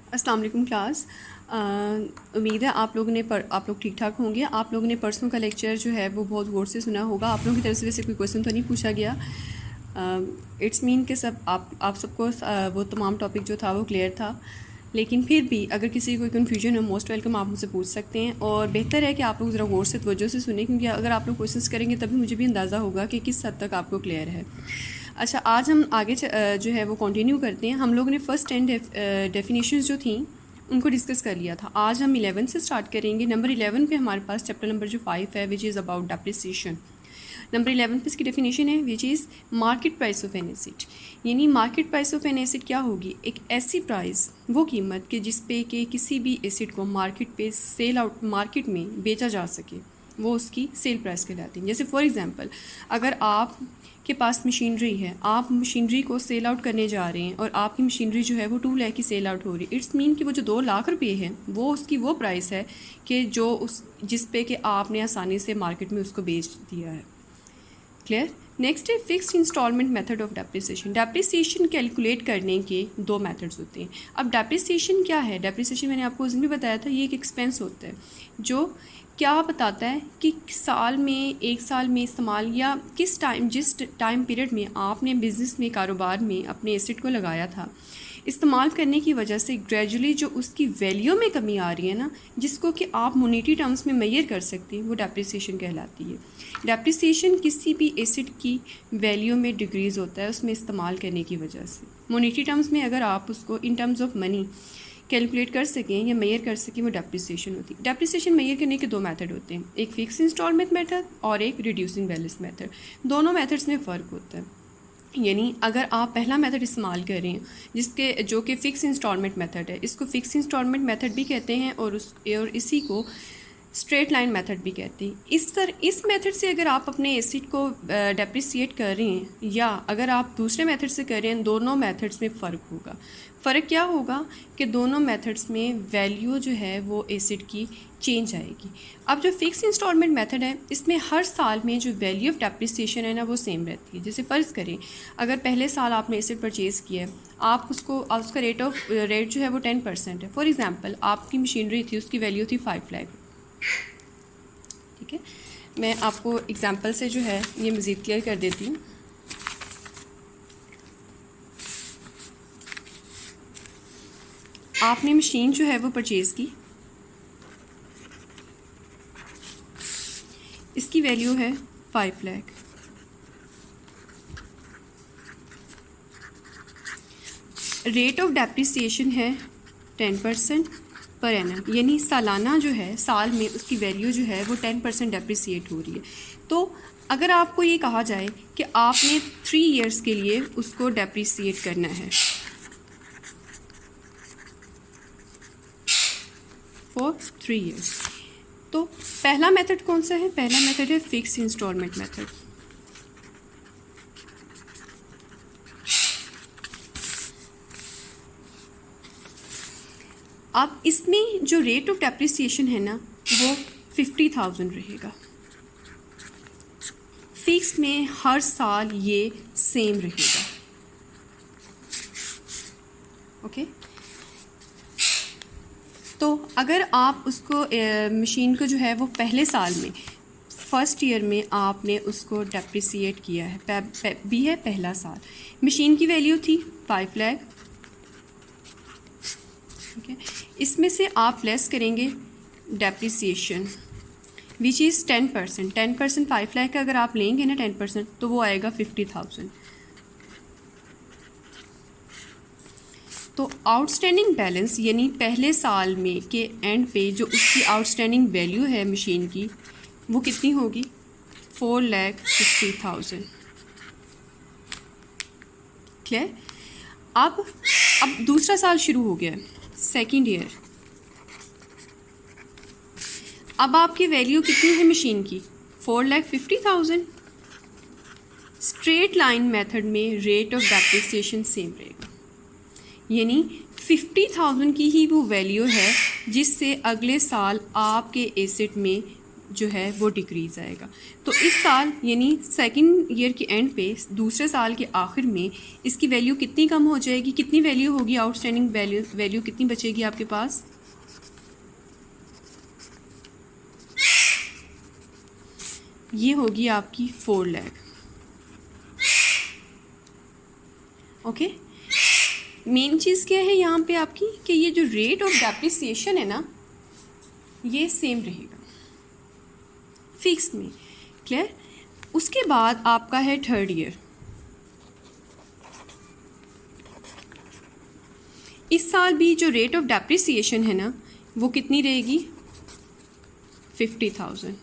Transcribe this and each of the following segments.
अस्सलाम वालेकुम क्लास। उम्मीद है आप लोग ठीक ठाक होंगे। आप लोगों ने परसों का लेक्चर जो है वो बहुत गौर से सुना होगा। आप लोगों की तरफ से वैसे कोई क्वेश्चन तो नहीं पूछा गया। इट्स मीन कि सब आप सबको वो तमाम टॉपिक जो था वो क्लियर था, लेकिन फिर भी अगर किसी को कोई कन्फ्यूजन हो मोस्ट वेलकम, आप मुझसे पूछ सकते हैं। और बेहतर है कि आप लोग ज़रा गौर से तवज्जो से सुने, क्योंकि अगर आप लोग क्वेश्चंस करेंगे तभी मुझे भी अंदाज़ा होगा कि किस हद तक आपको क्लियर है। अच्छा, आज हम आगे जो है वो कंटिन्यू करते हैं। हम लोगों ने फर्स्ट 10 डेफिनेशंस जो थी उनको डिस्कस कर लिया था। आज हम 11 से स्टार्ट करेंगे। नंबर 11 पे हमारे पास चैप्टर नंबर जो 5 है, which is about depreciation. Number 11 पे इसकी डेफिनेशन है which is market price of an acid. यानी market price of an acid क्या होगी? एक ऐसी प्राइस, वो कीमत कि जिस पे कि किसी भी एसिड को मार्केट पे सेल आउट मार्केट में बेचा जा सके, वो उसकी सेल प्राइस कहलाती है। जैसे फॉर एग्जांपल, अगर आप के पास मशीनरी है, आप मशीनरी को सेल आउट करने जा रहे हैं और आपकी मशीनरी जो है वो 2 लाख की सेल आउट हो रही है, इट्स मीन कि वो जो 2 लाख रुपये है वो उसकी वो प्राइस है कि जो उस जिस पे कि आपने आसानी से मार्केट में उसको बेच दिया है। क्लियर? नेक्स्ट है fixed instalment method of depreciation. Depreciation calculate करने के 2 मेथड्स होते हैं। अब डेप्रिसिएशन क्या है? डेप्रिसिएशन मैंने आपको उस दिन भी बताया था, ये एक एक्सपेंस होता है जो क्या बताता है कि साल में, 1 साल में इस्तेमाल या किस टाइम, जिस टाइम पीरियड में आपने बिज़नेस में, कारोबार में अपने एसेट को लगाया था, इस्तेमाल करने की वजह से ग्रेजुअली जो उसकी वैल्यू में कमी आ रही है ना, जिसको कि आप मोनेटरी टर्म्स में मेजर कर सकते हैं, वो डेप्रिसिएशन कहलाती है। डेप्रिसिएशन किसी भी एसेट की वैल्यू में डिक्रीज़ होता है उसमें इस्तेमाल करने की वजह से। मोनेटरी टर्म्स में अगर आप उसको in terms of money calculate कर सकें या मेजर कर सकें, वो डेप्रिसिएशन होती है। डेप्रिसिएशन मेजर करने के 2 मेथड होते हैं, एक फिक्स इंस्टॉलमेंट मेथड और एक रिड्यूसिंग बैलेंस मेथड। दोनों मेथड्स में फ़र्क होता है। यानी अगर आप पहला मेथड इस्तेमाल कर रहे हैं जो कि फ़िक्स इंस्टॉलमेंट मेथड है, इसको फ़िक्स इंस्टॉलमेंट मेथड भी कहते हैं और इसी को स्ट्रेट लाइन मेथड भी कहते हैं। इस मेथड से अगर आप अपने एसिड को डेप्रिसिएट कर रहे हैं या अगर आप दूसरे मेथड से कर रहे हैं, दोनों मेथड्स में फ़र्क होगा। फ़र्क क्या होगा कि दोनों मेथड्स में वैल्यू जो है वो एसिड की चेंज आएगी। अब जो फिक्स इंस्टॉलमेंट मेथड है, इसमें हर साल में जो वैल्यू ऑफ डेप्रिसिएशन है ना, वो सेम रहती है। जैसे फ़र्ज़ करें, अगर पहले साल आपने एसिड परचेज़ किया है, आप उसका रेट जो है वो 10% है। फॉर एग्ज़ाम्पल, आपकी मशीनरी थी, उसकी वैल्यू थी 5 लाख। ठीक है, मैं आपको एग्जांपल से जो है ये मज़ीद क्लियर कर देती हूँ। आपने मशीन जो है वो परचेज़ की, इसकी वैल्यू है 5 लाख। रेट ऑफ डेप्रिसिएशन है 10% पर एनम, यानी सालाना जो है, साल में उसकी वैल्यू जो है वो 10% डेप्रिसिएट हो रही है। तो अगर आपको ये कहा जाए कि आपने 3 ईयर्स के लिए उसको डेप्रिसिएट करना है फॉर 3 ईयर्स, तो पहला मेथड कौन सा है? पहला मेथड है फिक्स इंस्टॉलमेंट मेथड। अब इसमें जो रेट ऑफ डेप्रिसिएशन है ना, वो 50,000 रहेगा। फिक्स में हर साल ये सेम रहेगा। ओके, तो अगर आप उसको मशीन को जो है वो पहले साल में, फर्स्ट ईयर में आपने उसको डेप्रिसिएट किया है, भी है पहला साल, मशीन की वैल्यू थी 5 लाख। ठीक है, इसमें से आप लेस करेंगे डेप्रिसिएशन विच इज़ 10%। 10% 5 लाख का अगर आप लेंगे ना 10%, तो वो आएगा 50,000। तो आउटस्टैंडिंग बैलेंस यानी पहले साल में के एंड पे जो उसकी आउटस्टैंडिंग वैल्यू है मशीन की, वो कितनी होगी? 4,50,000। क्लियर? अब दूसरा साल शुरू हो गया, सेकेंड ईयर। अब आपकी वैल्यू कितनी है मशीन की? 4,50,000। स्ट्रेट लाइन मेथड में रेट ऑफ डेप्रिसिएशन सेम रहेगा, यानी 50,000 की ही वो वैल्यू है जिससे अगले साल आपके एसेट में जो है वो डिक्रीज़ आएगा। तो इस साल यानी सेकंड ईयर के एंड पे, दूसरे साल के आखिर में इसकी वैल्यू कितनी कम हो जाएगी, कितनी वैल्यू होगी, आउटस्टैंडिंग वैल्यू कितनी बचेगी आपके पास? ये होगी आपकी 4 लाख। ओके, मेन चीज़ क्या है यहाँ पे आपकी कि ये जो रेट ऑफ डेप्रिसिएशन है ना, ये सेम रहेगा फिक्स में। क्लियर? उसके बाद आपका है थर्ड ईयर। इस साल भी जो रेट ऑफ डेप्रिसिएशन है ना, वो कितनी रहेगी? 50,000।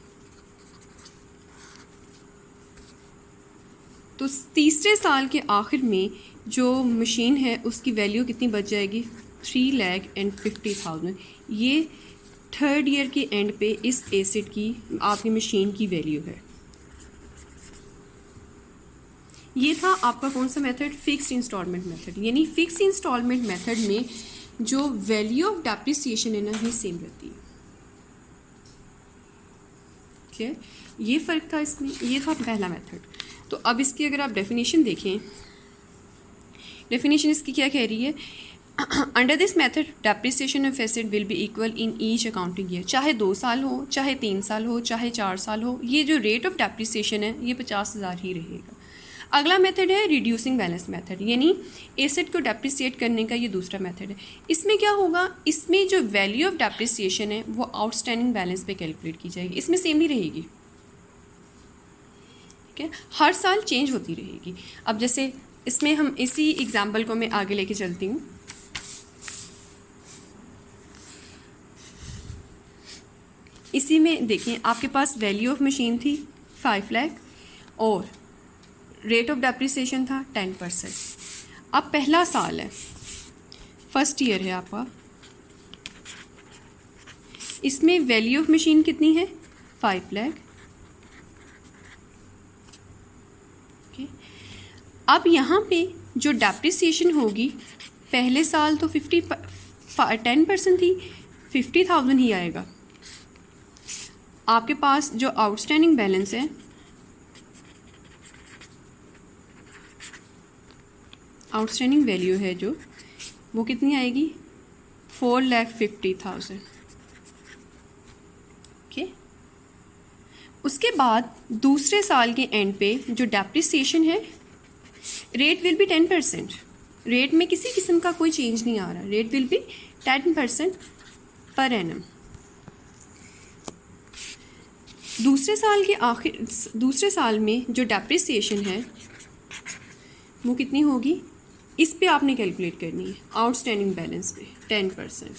तो तीसरे साल के आखिर में जो मशीन है उसकी वैल्यू कितनी बच जाएगी? 3,50,000। ये थर्ड ईयर के एंड पे इस एसेट की, आपकी मशीन की वैल्यू है। ये था आपका कौन सा मेथड? Fixed instalment method. यानी फिक्स्ड इंस्टॉलमेंट मेथड में जो वैल्यू ऑफ डेप्रिसिएशन है ना, ये सेम रहती है। क्लियर? ये फ़र्क था इसमें। ये था पहला मेथड। तो अब इसकी अगर आप डेफिनेशन देखें, डेफिनेशन इसकी क्या कह रही है? Under this method depreciation of asset will be equal in each accounting year. चाहे 2 साल हो, चाहे 3 साल हो, चाहे 4 साल हो, ये जो रेट ऑफ डेप्रिसिएशन है ये 50,000 ही रहेगा। अगला मेथड है रिड्यूसिंग बैलेंस मेथड, यानी एसेट को डेप्रिसिएट करने का ये दूसरा मेथड है। इसमें क्या होगा? इसमें जो वैल्यू ऑफ डेप्रिसिएशन है वो आउटस्टैंडिंग बैलेंस पे कैलकुलेट की जाएगी। इसमें सेम ही रहेगी। ठीक है, हर साल चेंज होती रहेगी। अब जैसे इसमें हम इसी एग्जाम्पल को मैं आगे लेके चलती हूँ। इसी में देखें, आपके पास वैल्यू ऑफ मशीन थी 5 लाख और रेट ऑफ डेप्रिसिएशन था 10%। अब पहला साल है, फर्स्ट ईयर है आपका। इसमें वैल्यू ऑफ मशीन कितनी है? 5 लाख। ओके, अब यहाँ पे जो डेप्रिसिएशन होगी, पहले साल तो 10% थी, 50,000 ही आएगा। आपके पास जो आउटस्टैंडिंग बैलेंस है, आउटस्टैंडिंग वैल्यू है जो, वो कितनी आएगी? 4,50,000। ओके, उसके बाद दूसरे साल के एंड पे जो डेप्रिसिएशन है, रेट विल बी 10%। रेट में किसी किस्म का कोई चेंज नहीं आ रहा। Rate will be 10% per annum. दूसरे साल में जो डेप्रिसिएशन है वो कितनी होगी? इस पे आपने कैलकुलेट करनी है, आउटस्टैंडिंग बैलेंस पे 10%।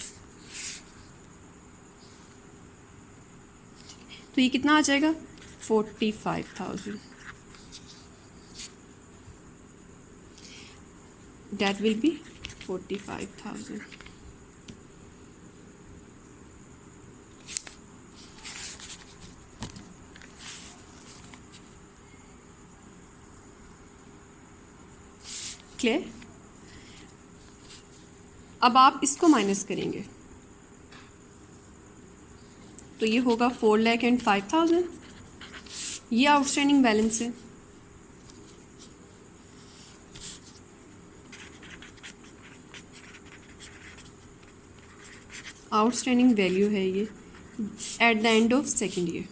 तो ये कितना आ जाएगा? 45,000। That will be 45,000. क्लियर? अब आप इसको माइनस करेंगे तो ये होगा 4,05,000। ये आउटस्टैंडिंग बैलेंस है। आउटस्टैंडिंग वैल्यू है ये at the end of second year.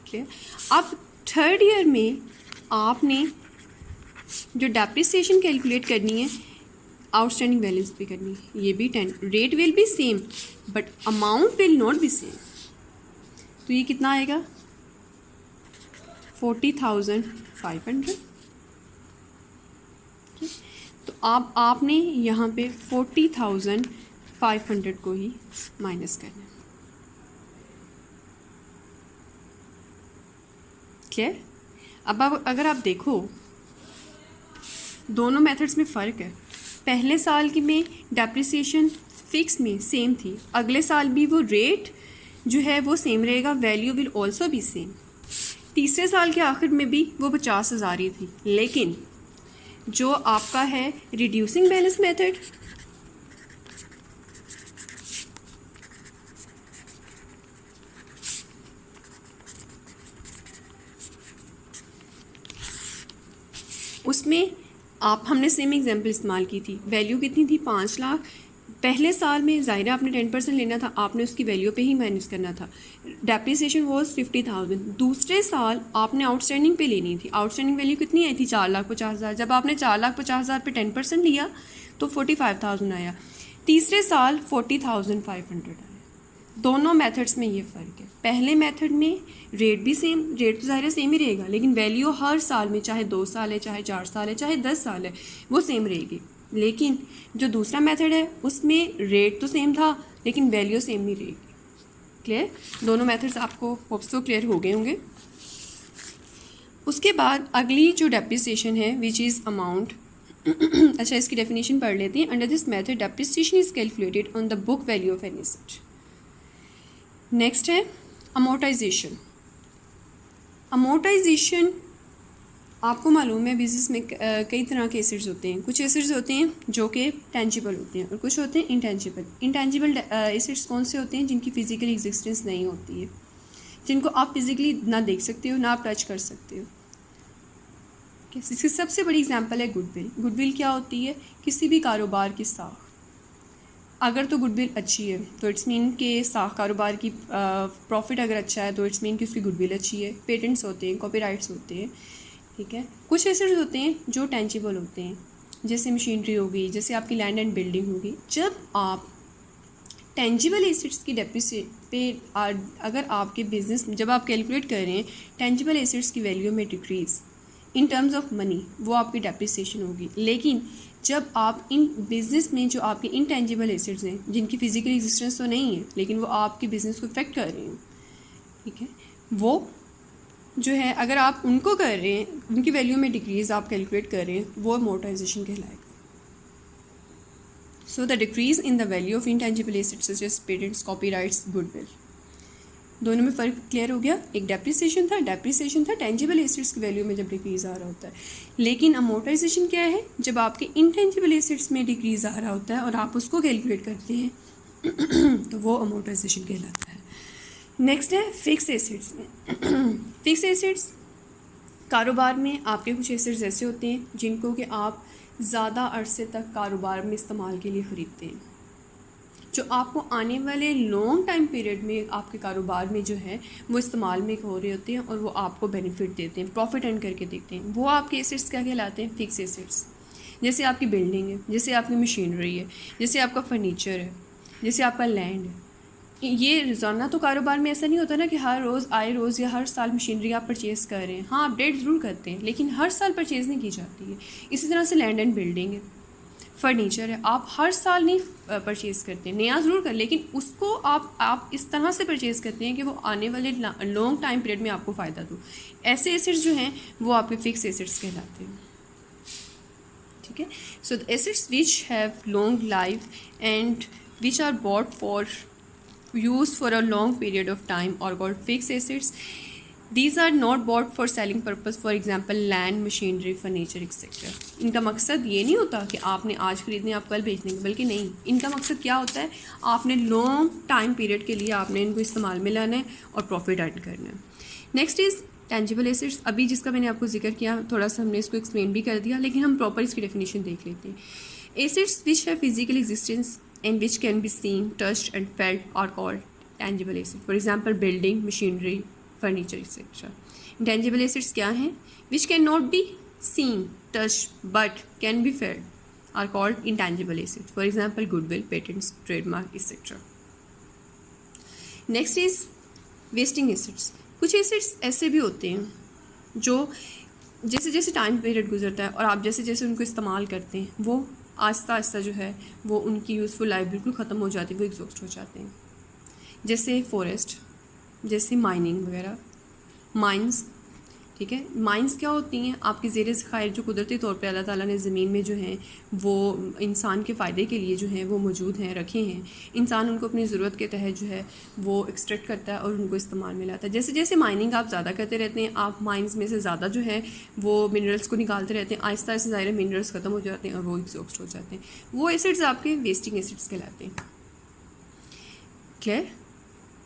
Clear? अब थर्ड ईयर में आपने जो डेप्रिसिएशन कैलकुलेट करनी है, आउटस्टैंडिंग बैलेंस पे करनी है। ये भी 10, rate will be same but amount will not be same. तो ये कितना आएगा? 40,500। तो आपने यहाँ पे 40,500 को ही माइनस करना है। क्लियर? अब अगर आप देखो, दोनों मेथड्स में फ़र्क है। पहले साल की में डेप्रिसिएशन फिक्स में सेम थी, अगले साल भी वो रेट जो है वो सेम रहेगा, value will also be same. तीसरे साल के आखिर में भी वो 50,000 ही थी। लेकिन जो आपका है रिड्यूसिंग बैलेंस मेथड, उसमें आप हमने सेम एग्जांपल इस्तेमाल की थी, वैल्यू कितनी थी 5 लाख। पहले साल में ज़ाहिर है आपने 10% लेना था, आपने उसकी वैल्यू पे ही माइनस करना था। Depreciation was 50,000। दूसरे साल आपने आउटस्टैंडिंग पे लेनी थी, आउटस्टैंडिंग वैल्यू कितनी आई थी 4,50,000। जब आपने 4,50,000 पे 10% लिया तो 45,000 आया। तीसरे साल 40,500 आया। दोनों मेथड्स में ये फ़र्क है। पहले मेथड में रेट भी सेम, रेट तो ज़ाहिर सेम ही रहेगा, लेकिन वैल्यू हर साल में, चाहे 2 साल है, चाहे 4 साल है, चाहे 10 साल है, वो सेम रहेगी। लेकिन जो दूसरा मेथड है उसमें रेट तो सेम था लेकिन वैल्यू सेम नहीं रहेगी। क्लियर? दोनों मेथड्स आपको होप्स तो क्लियर हो गए होंगे। उसके बाद अगली जो डेप्रिसिएशन है विच इज़ अमाउंट अच्छा, इसकी डेफिनेशन पढ़ लेते हैं। Under this method depreciation is calculated on the book value of an asset. Next है अमोर्टाइजेशन। अमोर्टाइजेशन आपको मालूम है बिजनेस में कई तरह के एसेट्स होते हैं। कुछ एसेट्स होते हैं जो कि टेंजिबल होते हैं और कुछ होते हैं इंटेंजिबल। इंटेंजिबल एसेट्स कौन से होते हैं? जिनकी फ़िज़िकल एग्जिस्टेंस नहीं होती है, जिनको आप फिज़िकली ना देख सकते हो ना आप टच कर सकते हो। इसकी सबसे बड़ी एग्जांपल है गुडविल। गुडविल क्या होती है? किसी भी कारोबार की साख। अगर तो गुडविल अच्छी है तो इट्स मीन के साख कारोबार की प्रॉफिट अगर अच्छा है तो इट्स मीन कि उसकी गुडविल अच्छी है। पेटेंट्स होते हैं, कॉपीराइट्स होते हैं, ठीक है। कुछ एसेट्स होते हैं जो टेंजिबल होते हैं, जैसे मशीनरी होगी, जैसे आपकी लैंड एंड बिल्डिंग होगी। जब आप टेंजिबल एसेट्स की डेप्रिसिएट पे अगर आपके बिजनेस जब आप कैलकुलेट कर रहे हैं टेंजिबल एसेट्स की वैल्यू में decrease in terms of money, वो आपकी डेप्रिसिएशन होगी। लेकिन जब आप इन बिज़नेस में जो आपके इंटेंजिबल एसेट्स हैं जिनकी फ़िज़िकल एग्जिस्टेंस तो नहीं है लेकिन वो आपके बिज़नेस को इफेक्ट कर रहे हैं, ठीक है, वो जो है अगर आप उनको कर रहे हैं, उनकी वैल्यू में डिक्रीज़ आप कैलकुलेट कर रहे हैं, वो अमोर्टाइजेशन कहलाएगा। So the decrease in the value of intangible assets such as patents, copyrights, goodwill. दोनों में फ़र्क क्लियर हो गया। एक डेप्रिसिएशन था टेंजिबल एसेट्स की वैल्यू में जब डिक्रीज़ आ रहा होता है। लेकिन अमोर्टाइजेशन क्या है? जब आपके इंटेंजिबल एसेट्स में डिक्रीज़ आ रहा होता है और आप उसको कैलकुलेट करते हैं तो वो अमोर्टाइजेशन कहलाता है। नेक्स्ट है फिक्स एसेट्स। फिक्स एसेट्स कारोबार में आपके कुछ एसेट्स ऐसे होते हैं जिनको कि आप ज़्यादा अरसे तक कारोबार में इस्तेमाल के लिए ख़रीदते हैं, जो आपको आने वाले लॉन्ग टाइम पीरियड में आपके कारोबार में जो है वो इस्तेमाल में हो रहे होते हैं और वो आपको बेनिफिट देते हैं, प्रॉफिट अर्न करके देते हैं। वो आपके एसेट्स क्या कहलाते हैं? Fix assets. जैसे आपकी बिल्डिंग है, जैसे आपकी मशीनरी है, जैसे आपका फर्नीचर है, जैसे आपका लैंड है। ये रोज़ाना तो कारोबार में ऐसा नहीं होता ना कि हर रोज़ आए रोज़ या हर साल मशीनरी आप परचेज़ कर रहे हैं। हाँ, अपडेट ज़रूर करते हैं लेकिन हर साल परचेज़ नहीं की जाती है। इसी तरह से लैंड एंड बिल्डिंग है, फर्नीचर है, आप हर साल नहीं परचेज़ करते हैं, नया ज़रूर कर, लेकिन उसको आप इस तरह से परचेज़ करते हैं कि वो आने वाले लॉन्ग टाइम पीरियड में आपको फ़ायदा दो। ऐसे एसेट्स जो हैं वो आपके फिक्स एसेट्स कहलाते हैं, ठीक है। So the assets which have long life and which are bought for used for a long period of time or called fixed assets. These are not bought for selling purpose, for example land, machinery, furniture etc. इनका मकसद ये नहीं होता कि आपने आज खरीदने आप कल बेच देंगे, बल्कि नहीं, इनका मकसद क्या होता है? आपने लॉन्ग टाइम पीरियड के लिए आपने इनको इस्तेमाल में लाना है और प्रॉफिट अर्न करना है। Next is tangible assets. अभी जिसका मैंने आपको जिक्र किया, थोड़ा सा हमने इसको एक्सप्लेन भी कर दिया, लेकिन हम प्रॉपर इसकी डेफिनेशन देख लेते हैं। Assets which have physical existence and which can be seen, touched and felt are called tangible assets. For example, building, machinery, furniture, etc. Intangible assets क्या हैं? Which cannot be seen, touched, but can be felt are called intangible assets. For example, goodwill, patents, trademark, etc. Next is wasting assets. कुछ assets ऐसे भी होते हैं जो जैसे जैसे टाइम पीरियड गुजरता है और आप जैसे जैसे उनको इस्तेमाल करते हैं, वो आहिस्ता आहिस्ता जो है वो उनकी यूज़फुल लाइफ बिल्कुल ख़त्म हो जाती है, वो एग्जॉस्ट हो जाते हैं। जैसे फॉरेस्ट, जैसे माइनिंग वगैरह, माइंस, ठीक है। माइंस क्या होती हैं? आपकी ज़ेर ज़खायर जो कुदरती तौर पे अल्लाह ताला ने ज़मीन में जो हैं वो इंसान के फ़ायदे के लिए जो हैं वो मौजूद हैं, रखे हैं। इंसान उनको अपनी ज़रूरत के तहत जो है वो एक्सट्रैक्ट करता है और उनको इस्तेमाल में लाता है। जैसे जैसे माइनिंग आप ज़्यादा करते रहते हैं, आप माइंस में से ज़्यादा जो है वो मिनरल्स को निकालते रहते हैं, आहिस्ता आहिस्ता ज़ाहिर मिनरल्स ख़त्म हो जाते हैं और वो एग्जॉस्ट हो जाते हैं। वो एसिड्स आपके वेस्टिंग एसिड्स कहलाते हैं। क्लियर?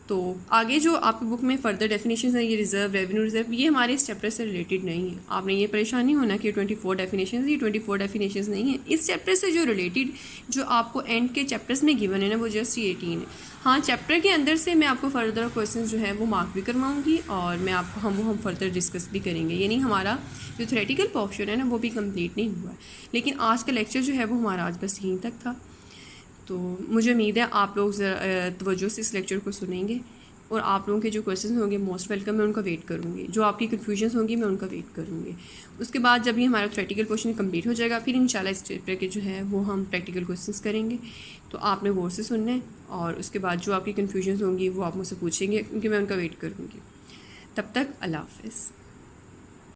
तो आगे जो आपकी बुक में फ़र्दर डेफिनेशंस हैं, ये रिज़र्व, रेवेन्यू रिज़र्व, ये हमारे इस चैप्टर से रिलेटेड नहीं है। आपने ये परेशान नहीं होना कि 24 डेफिनेशंस, ये 24 डेफिनेशंस नहीं है। इस चैप्टर से जो रिलेटेड जो आपको एंड के चैप्टर्स में गिवन है ना, वो जस्ट ये 18 है। हाँ, चैप्टर के अंदर से मैं आपको फ़र्दर क्वेश्चन जो है वो मार्क भी करवाऊँगी और मैं आपको हम फर्दर डिस्कस भी करेंगे। यानी हमारा जो थ्योरेटिकल पोर्शन है ना, वो भी कंप्लीट नहीं हुआ है। लेकिन आज का लेक्चर जो है वो हमारा आज बस यहीं तक था। तो मुझे उम्मीद है आप लोग तवज्जो से इस लेक्चर को सुनेंगे और आप लोगों के जो क्वेश्चन होंगे मोस्ट वेलकम, मैं उनका वेट करूँगी। जो आपकी कन्फ्यूजन्स होंगी मैं उनका वेट करूँगी। उसके बाद जब ये हमारा प्रैक्टिकल क्वेश्चन कंप्लीट हो जाएगा, फिर इंशाल्लाह इस चैप्टर के जो है वो हम प्रैक्टिकल क्वेश्चंस करेंगे। तो आपने गौर से सुनना है और उसके बाद जो आपकी कन्फ्यूजन्स होंगी वो आप मुझसे पूछेंगे, क्योंकि मैं उनका वेट करूँगी। तब तक अल्लाह हाफ़िज़।